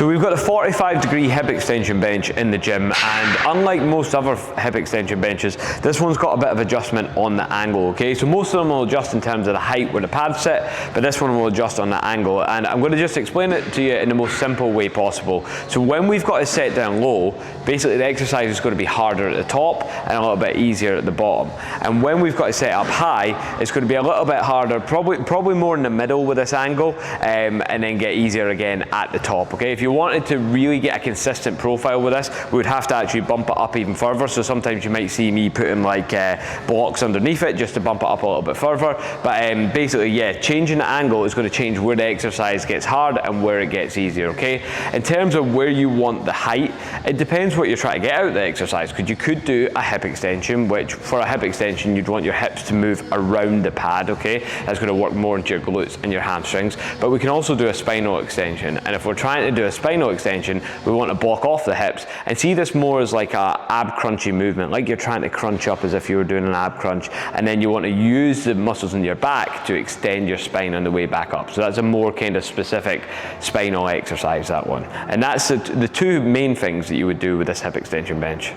So we've got a 45-degree hip extension bench in the gym, and unlike most other hip extension benches, this one's got a bit of adjustment on the angle, okay? So most of them will adjust in terms of the height where the pads sit, but this one will adjust on the angle, and I'm going to just explain it to you in the most simple way possible. So when we've got it set down low, basically the exercise is going to be harder at the top and a little bit easier at the bottom. And when we've got it set up high, it's going to be a little bit harder, probably more in the middle with this angle, and then get easier again at the top, okay? If you wanted to really get a consistent profile with this, we would have to actually bump it up even further. So sometimes you might see me putting like blocks underneath it just to bump it up a little bit further. But basically, yeah, changing the angle is going to change where the exercise gets hard and where it gets easier, okay? In terms of where you want the height, it depends what you're trying to get out of the exercise, because you could do a hip extension, which for a hip extension, you'd want your hips to move around the pad, okay? That's going to work more into your glutes and your hamstrings. But we can also do a spinal extension. And if we're trying to do a spinal extension, we want to block off the hips and see this more as like a ab crunchy movement, like you're trying to crunch up as if you were doing an ab crunch, and then you want to use the muscles in your back to extend your spine on the way back up. So that's a more kind of specific spinal exercise, that one. And that's the two main things that you would do with this hip extension bench.